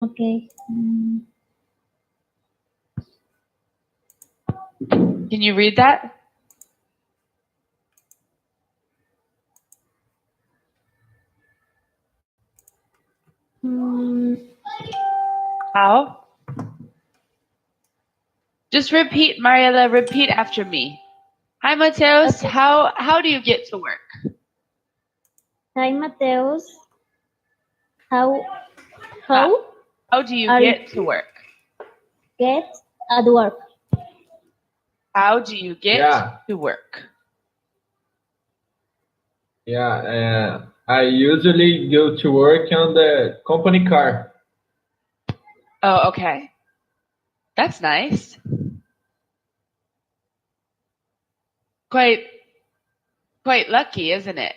Okay. Can you read that? How? Just repeat, Mariela, repeat after me. Hi, Mateus. Okay. How do you get to work? Hi, Mateus. How How do you get to work? get at work? How do you get to work? Yeah, I usually go to work on the company car. Oh, okay. That's nice. Quite lucky, isn't it?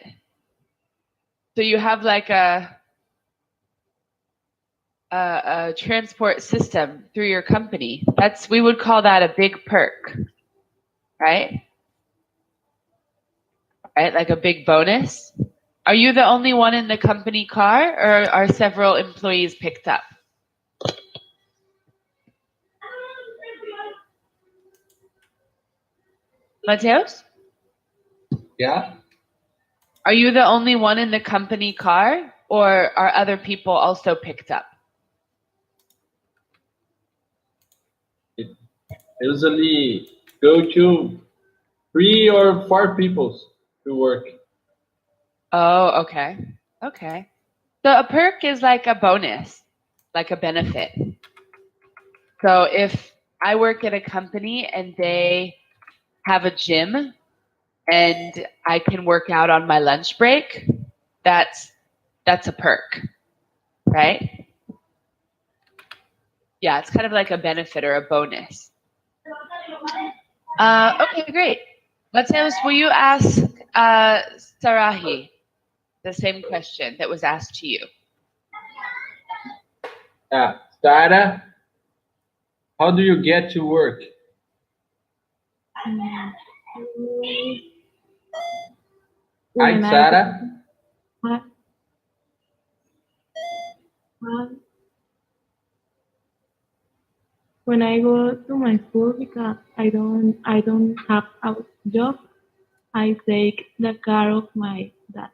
So you have like a transport system through your company. We would call that a big perk, right? Right, like a big bonus. Are you the only one in the company car, or are several employees picked up? Mateus? Yeah. Are you the only one in the company car, or are other people also picked up? Usually go to 3 or 4 people to work. Oh, okay. Okay. So a perk is like a bonus, like a benefit. So if I work at a company and they have a gym and I can work out on my lunch break, that's a perk, right? Yeah, it's kind of like a benefit or a bonus. Okay, great. Mateus, will you ask Sarahi the same question that was asked to you? Yeah, Sarah, how do you get to work? Hi, Sarah. When I go to my school because I don't have a job, I take the car of my dad.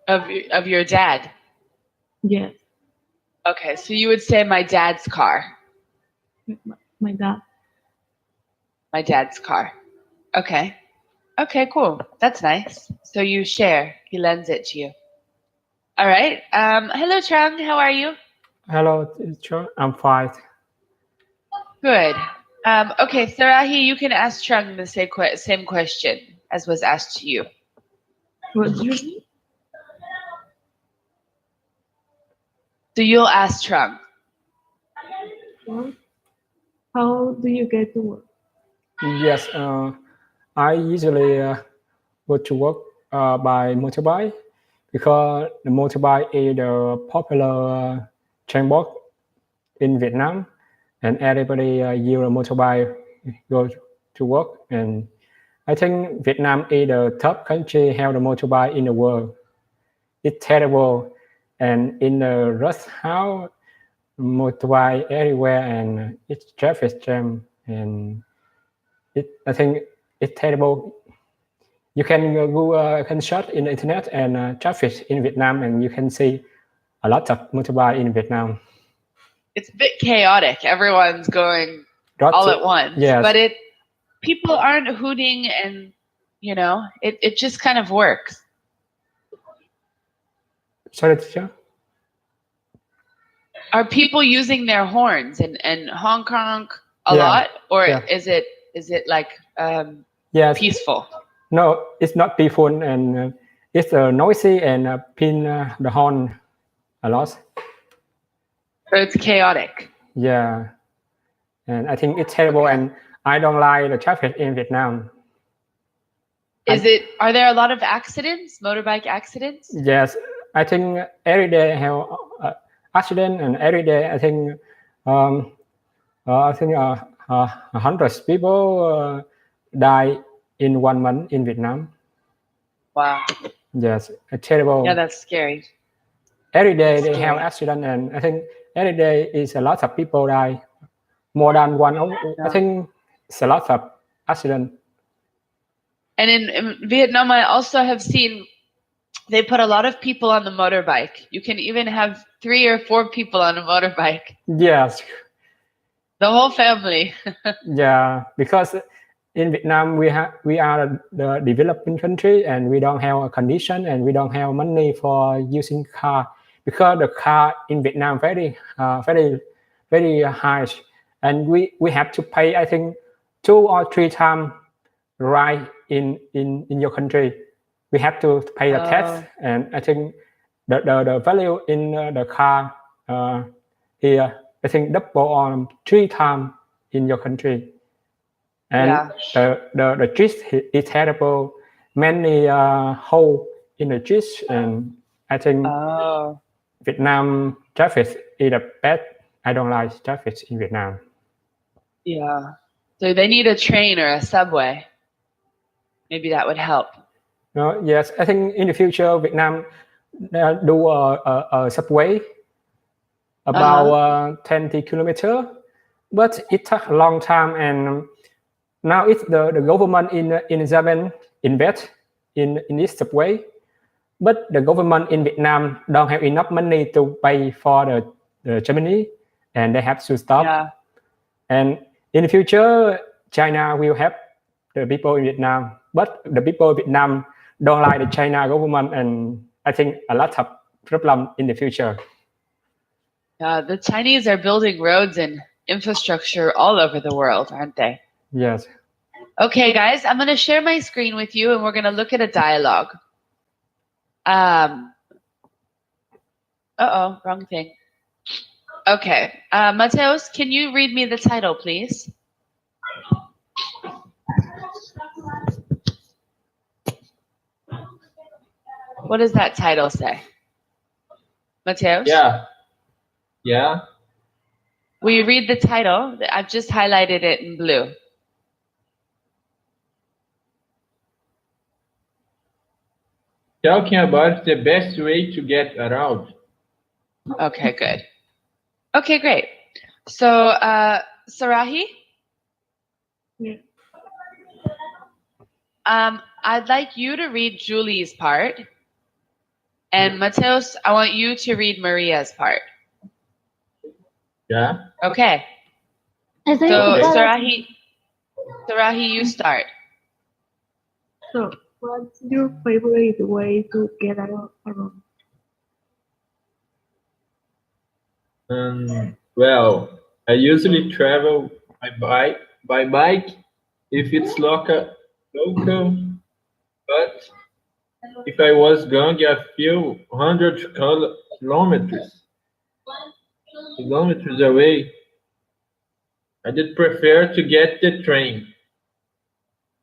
Of your dad? Yes. Okay, so you would say my dad's car. My dad. My dad's car. Okay. Okay, cool. That's nice. So you share. He lends it to you. All right. Hello, Trang. How are you? Hello, teacher. I'm fine. Good. Okay, Sarahi, you can ask Trang the same question as was asked to you. What do you mean? So you'll ask Trang. How do you get to work? Yes, I usually go to work by motorbike because the motorbike is the popular transport in Vietnam, and everybody use a motorbike go to work. And I think Vietnam is the top country have the motorbike in the world. It's terrible, and in the rush hour, motorbike everywhere, and it's traffic jam, and I think it's terrible. You can go can search in the internet and traffic in Vietnam, and you can see a lot of motorbike in Vietnam. It's a bit chaotic. Everyone's going all at once. Yes. But people aren't hooting, and it just kind of works. Sorry, teacher. Are people using their horns and honk honk a lot, or is it like peaceful? No, it's not peaceful, and it's noisy and pin the horn a lot. So it's chaotic. Yeah, and I think it's terrible, and I don't like the traffic in Vietnam. Are there a lot of accidents, motorbike accidents? Yes, I think every day I have accident, and every day I think 100 people die in 1 month in Vietnam. Wow. Yes, terrible. Yeah, that's scary. every day they Scary. have accident, and I think every day is a lot of people die. More than one. I think it's a lot of accident. And in Vietnam, I also have seen they put a lot of people on the motorbike. You can even have 3 or 4 people on a motorbike. Yes. The whole family. Yeah, because in Vietnam we are the developing country, and we don't have a condition, and we don't have money for using car, because the car in Vietnam very high, and we have to pay, I think, 2 or 3 times ride in your country. We have to pay the tax, and I think the value in the car here, I think double or 3 times in your country. And the street is terrible. Many hole in the street, and I think Vietnam traffic is the bad. I don't like traffic in Vietnam. Yeah. So they need a train or a subway. Maybe that would help. No, yes, I think in the future Vietnam do a subway about 20 kilometers, but it took a long time, and now it's the government in Japan invest in this subway, but the government in Vietnam don't have enough money to pay for the Germany, and they have to stop. Yeah. And in the future, China will help the people in Vietnam, but the people in Vietnam don't like the China government, and I think a lot of problem in the future. The Chinese are building roads and infrastructure all over the world, aren't they? Yes. Okay, guys, I'm going to share my screen with you, and we're going to look at a dialogue. Wrong thing. Okay, Mateus, can you read me the title, please? What does that title say? Mateus? Yeah. Will you read the title? I've just highlighted it in blue. Talking about the best way to get around. Okay, good. Okay, great. So, Sarahi? Yeah. I'd like you to read Julie's part. And Mateus, I want you to read Maria's part. Yeah. Okay. I think So, it's Sarahi, you start. So, what's your favorite way to get around? Well, I usually travel by bike if it's local, but if I was going a few hundred kilometers away, I did prefer to get the train.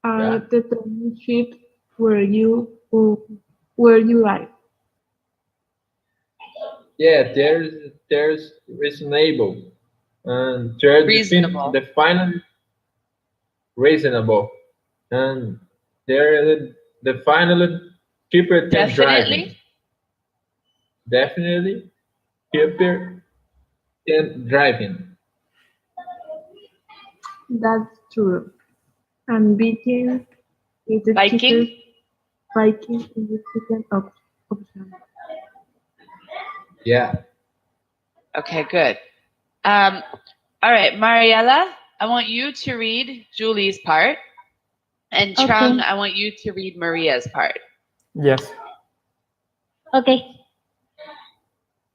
Are the train ships where you like? Yeah, there's reasonable, and there's Reasonable. the final reasonable, and they're the final cheaper than driving. Definitely cheaper than driving. That's true. And biking is the Biking? cheapest. Biking is the cheapest option. Yeah. Okay, good. All right, Mariella, I want you to read Julie's part. And Trung, I want you to read Maria's part. Yes. okay.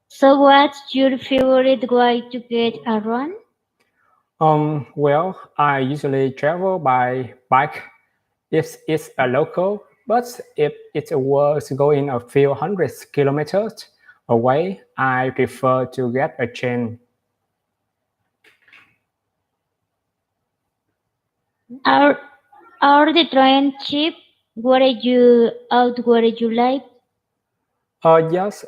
So what's your favorite way to get around? Well, I usually travel by bike if it's a local, but if it was going a few hundred kilometers away, I prefer to get a train. Are the train cheap? What are you like? Yes,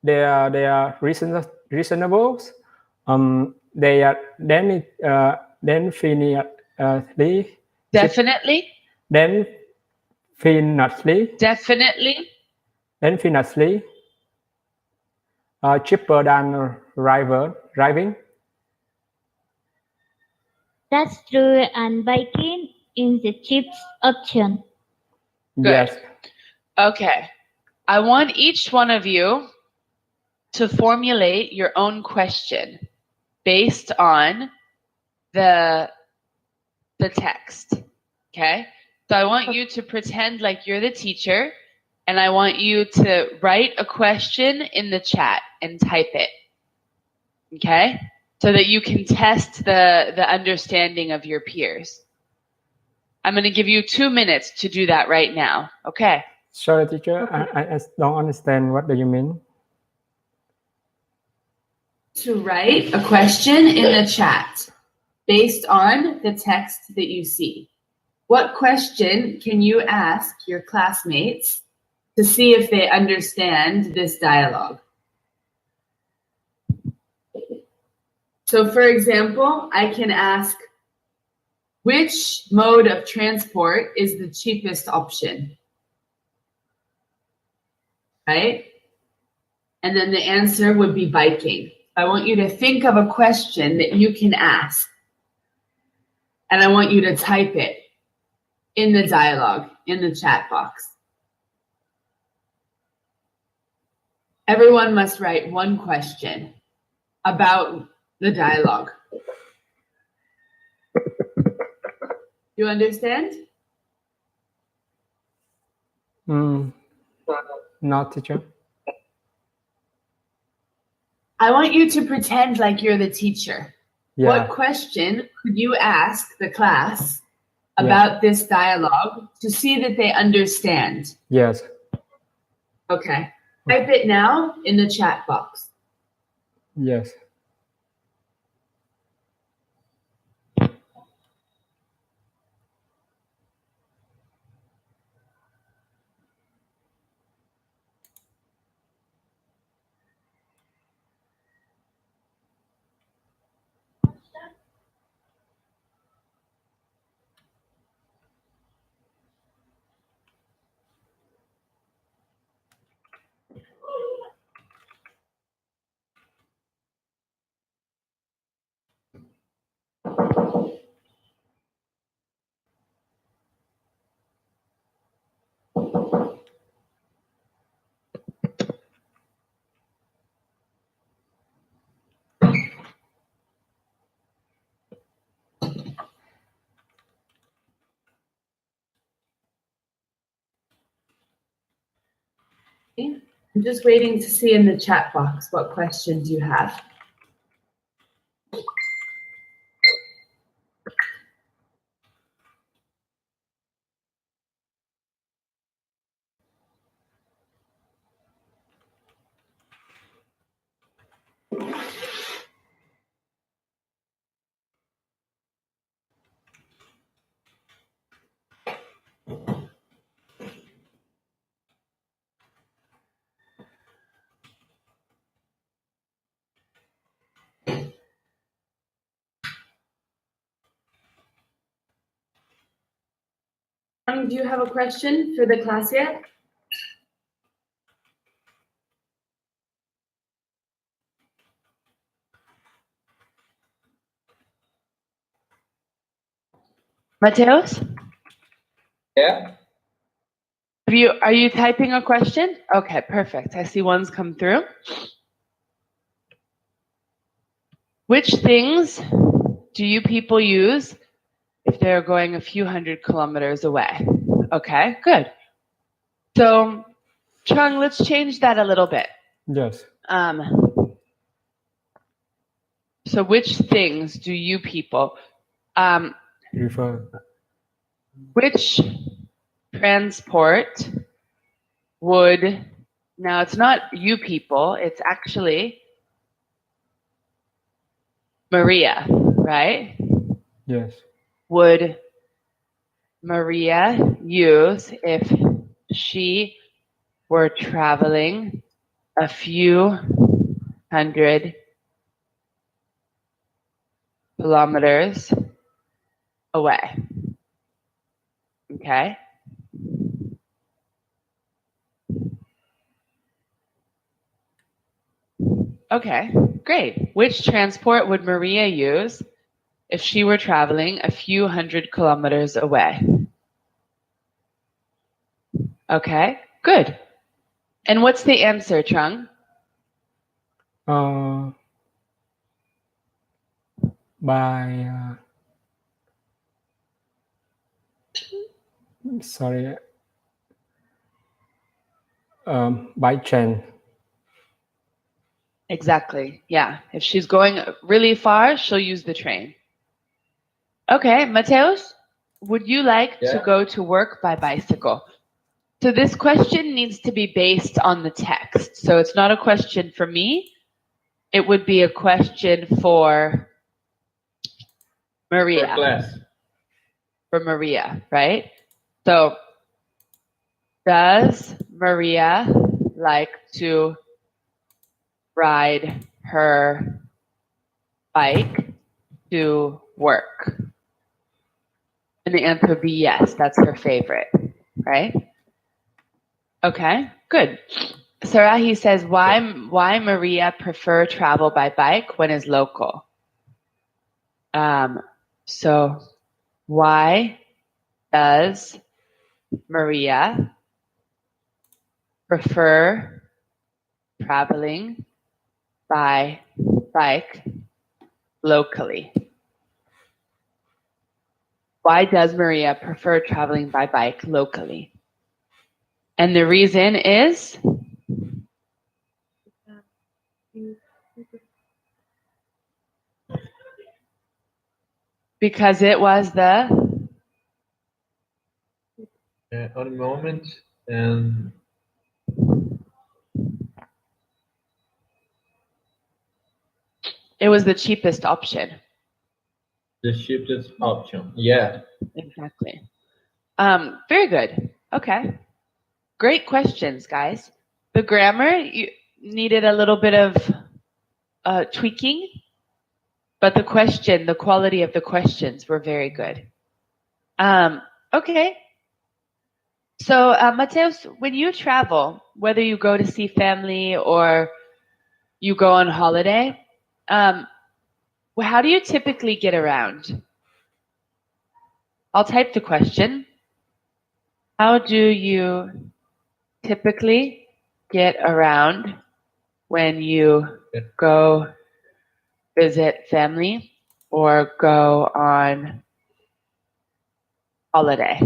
they are reasonable. They are definitely Definitely? definitely. cheaper than driving. That's true, and biking is the cheapest option. Good. Yes. Okay. I want each one of you to formulate your own question based on the text. Okay? So I want you to pretend like you're the teacher, and I want you to write a question in the chat and type it. Okay? So that you can test the understanding of your peers. I'm going to give you 2 minutes to do that right now. Okay? Sorry, teacher. Okay. I don't understand. What do you mean? To write a question in the chat based on the text that you see. What question can you ask your classmates to see if they understand this dialogue? So for example, I can ask, which mode of transport is the cheapest option? Right? And then the answer would be biking. I want you to think of a question that you can ask. And I want you to type it in the dialogue, in the chat box. Everyone must write one question about the dialogue. You understand? No, teacher. I want you to pretend like you're the teacher. Yeah. What question could you ask the class about this dialogue to see that they understand? Yes. Okay. Type it now in the chat box. Yes. I'm just waiting to see in the chat box what questions you have. Do you have a question for the class yet? Mateos? Yeah. Are you typing a question? Okay, perfect. I see one's come through. Which things do you people use if they're going a few hundred kilometers away? Okay, good. So, Chung, let's change that a little bit. Yes. So which things do you people, Refer. which transport would, now it's not you people, it's actually Maria, right? Yes. Would Maria use if she were traveling a few hundred kilometers away? Okay. Okay, great. Which transport would Maria use if she were traveling a few hundred kilometers away? Okay, good. And what's the answer, Trung? By sorry, by train. Exactly. Yeah. If she's going really far, she'll use the train. Okay, Mateus, would you like to go to work by bicycle? So this question needs to be based on the text. So it's not a question for me. It would be a question for Maria. For class. For Maria, right? So does Maria like to ride her bike to work? And the answer would be yes, that's her favorite, right? Okay, good. Sarahi says, why Maria prefer travel by bike when is local? So why does Maria prefer traveling by bike locally? Why does Maria prefer traveling by bike locally? And the reason is? Because it was the? On a moment, and It was the cheapest option. the cheapest option. Yeah. Exactly. Very good. Okay. Great questions, guys. The grammar, you needed a little bit of tweaking, but the quality of the questions were very good. Okay. So, Mateus, when you travel, whether you go to see family or you go on holiday, how do you typically get around? I'll type the question. How do you typically get around when you go visit family or go on holiday?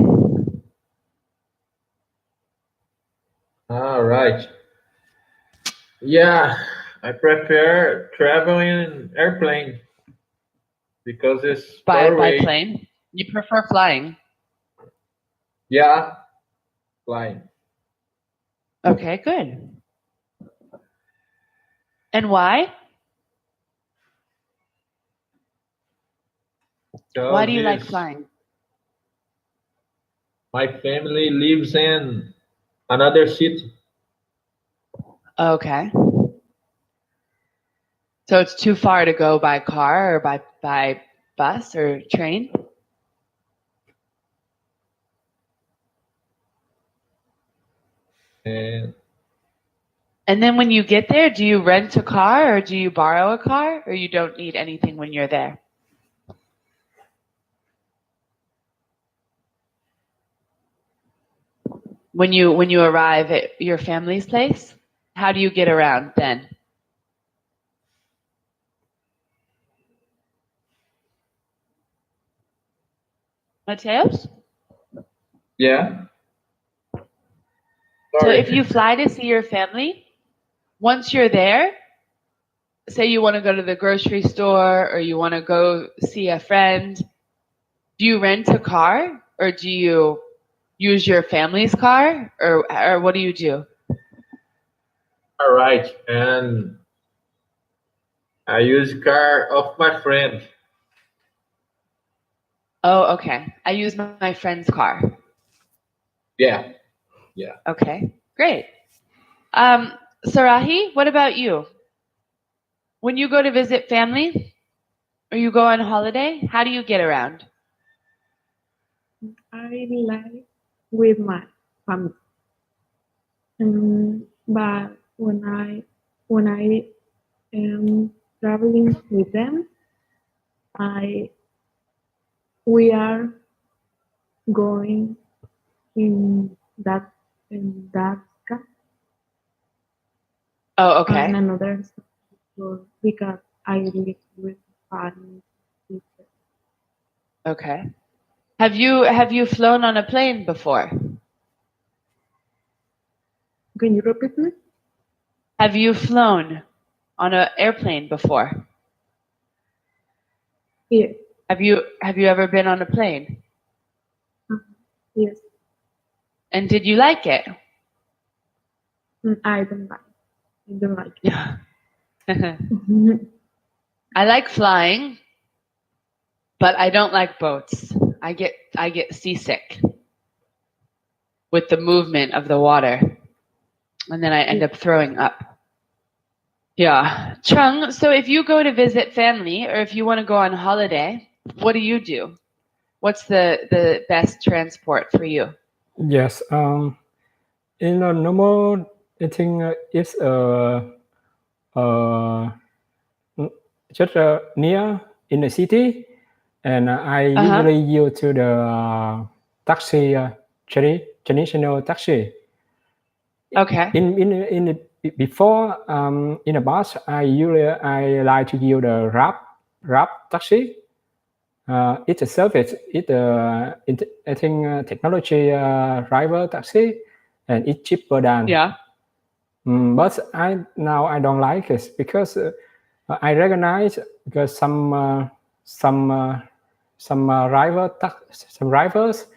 All right. Yeah, I prefer traveling in airplane because it's By far away. plane? You prefer flying? Yeah, flying. Okay, good. And why? Why do you like flying? My family lives in another city. Okay. So it's too far to go by car or by bus or train? And And then when you get there, do you rent a car or do you borrow a car or you don't need anything when you're there? When you arrive at your family's place, how do you get around then? Mateus? yeah. So Sorry. if you fly to see your family, once you're there, say you want to go to the grocery store or you want to go see a friend, do you rent a car or do you use your family's car or what do you do? All right, and I use car of my friend. Oh, okay. I use my friend's car. Yeah, yeah. Okay, great. Sarahi, what about you? When you go to visit family or you go on holiday, how do you get around? I like with my family. But when I am traveling with them. I we are going in that car Oh, and okay. another store because I live with parents. Okay. Have you flown on a plane before? Can you repeat me? Have you flown on an airplane before? Yes. Have you ever been on a plane? Yes. And did you like it? I don't like. I don't like Yeah. it. I like flying, but I don't like boats. I get seasick with the movement of the water, and then I end up throwing up. Yeah. Chung, so if you go to visit family or if you want to go on holiday, what do? What's the best transport for you? Yes. In a normal, I think it's just near in the city, and I usually use to the taxi, traditional taxi. Okay. In the, before in the bus, I like to use the Grab taxi. It's a service. I think technology driver taxi, and it's cheaper than. Yeah. But I don't like it because I recognize because some drivers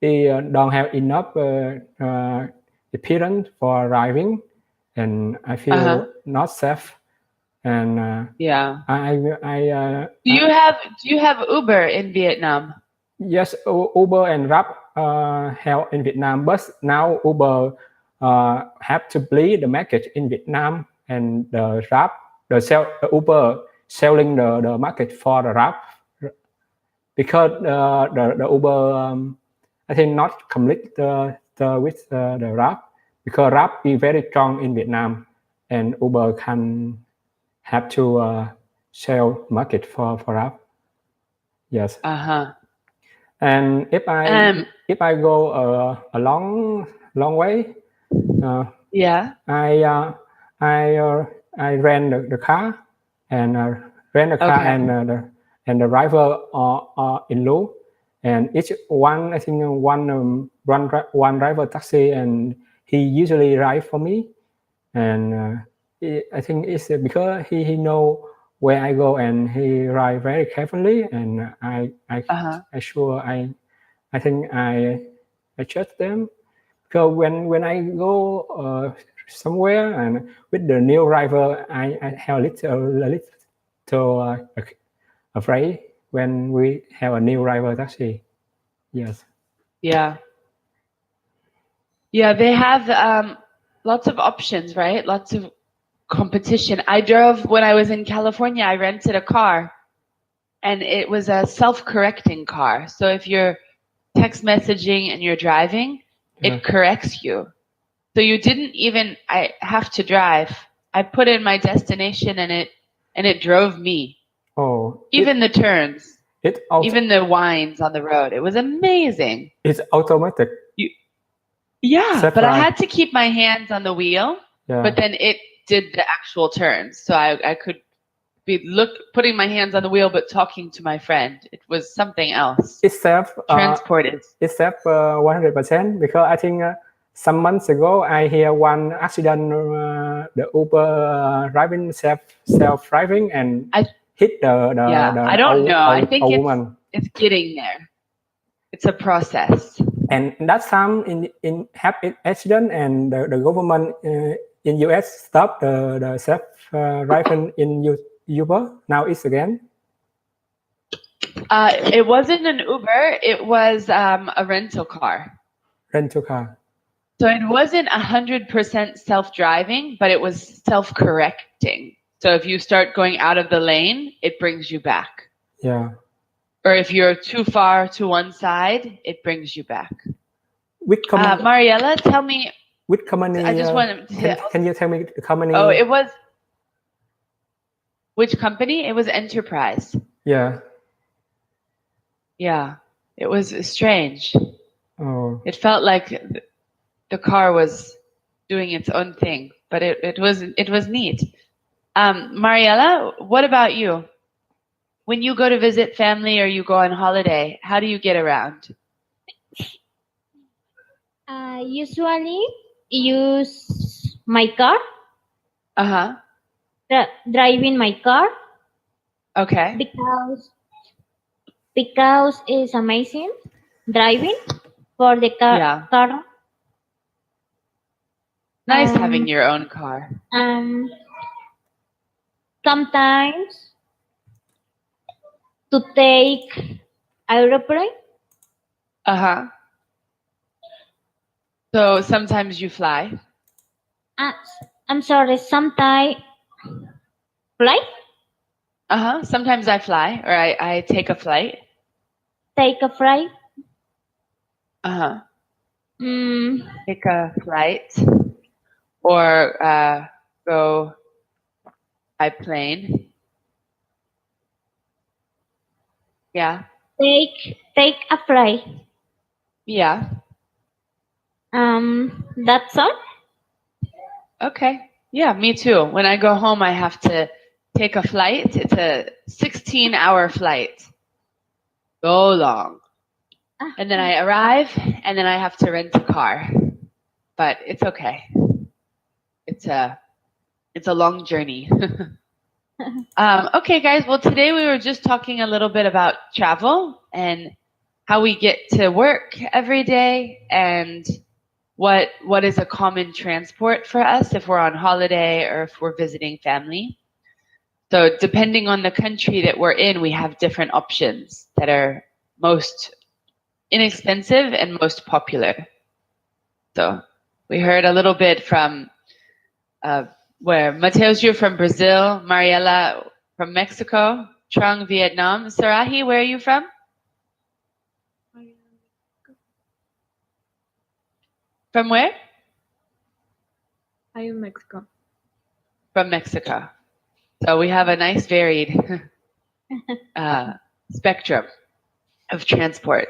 they don't have enough appearance for driving, and I feel not safe. And Yeah. Do you have Uber in Vietnam? Yes, Uber and Grab have in Vietnam, but now Uber have to bleed the market in Vietnam, and the Uber selling the market for the Grab because the Uber I think not complete with the Grab because Grab is very strong in Vietnam, and Uber can have to sell market for Grab. Yes. And if I go a long way, yeah, I rent the car and and the driver are in low, and each one I think one driver taxi, and he usually drive for me, and I think it's because he know where I go, and he ride very carefully, and I think I trust them because when I go somewhere and with the new driver, I have a little afraid when we have a new driver taxi. Yes. Yeah. Yeah, they have lots of options, right? Lots of competition. I drove when I was in California. I rented a car, and it was a self-correcting car. So if you're text messaging and you're driving, it corrects you. So you didn't even I have to drive. I put in my destination, and it drove me. Oh. Even the turns. Even the winds on the road. It was amazing. It's automatic. Yeah, but I had to keep my hands on the wheel. Yeah. But then it did the actual turns, so I could be putting my hands on the wheel but talking to my friend. It was something else. It's safe. Transported. It's safe 100% because I think some months ago I hear one accident. The Uber driving self-driving and hit the I don't know. I think woman. It's getting there. It's a process. And that time in happen accident, and the government in US stopped the self driving in Uber. Now it's again. It wasn't an Uber. It was a rental car. Rental car. So it wasn't 100% self-driving, but it was self-correcting. So if you start going out of the lane, it brings you back. Yeah. Or if you're too far to one side, it brings you back. Mariella, tell me. Which company? I just want to. Can you tell me the company? Oh, it was. Which company? It was Enterprise. Yeah. Yeah, it was strange. Oh. It felt like the car was doing its own thing, but it was neat. Mariella, what about you? When you go to visit family or you go on holiday, how do you get around? Usually use my car, Uh-huh. driving my car Okay. because it's amazing driving for the car. Yeah. car. Nice having your own car. Sometimes to take aeroplane. Uh-huh. So sometimes you fly. I'm sorry. Sometimes flight. Uh-huh. Sometimes I fly or I take a flight. Take a flight. Uh-huh. Mm, Take a flight or go by plane. Yeah. take a flight. Yeah. That's all. Okay. Yeah, me too. When I go home, I have to take a flight. It's a 16-hour flight. So long. And then I arrive, and then I have to rent a car. But it's okay. It's a long journey. Okay, guys. Well, today we were just talking a little bit about travel and how we get to work every day and what is a common transport for us if we're on holiday or if we're visiting family. So depending on the country that we're in, we have different options that are most inexpensive and most popular. So we heard a little bit from where Mateus, you're from Brazil, Mariella from Mexico, Trung, Vietnam. Sarahi, where are you from? From where? I am Mexico. From Mexico. So we have a nice varied spectrum of transport.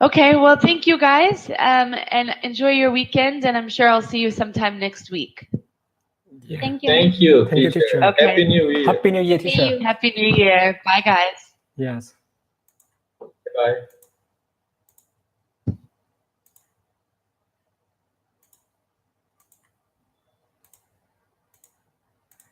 Okay, well, thank you guys, and enjoy your weekend, and I'm sure I'll see you sometime next week. Yeah. Thank you. Thank you, Thank you, teacher. teacher. Okay. Happy New Year. Happy New Year, See teacher. you. Happy New Year. Bye, guys. Yes. Bye.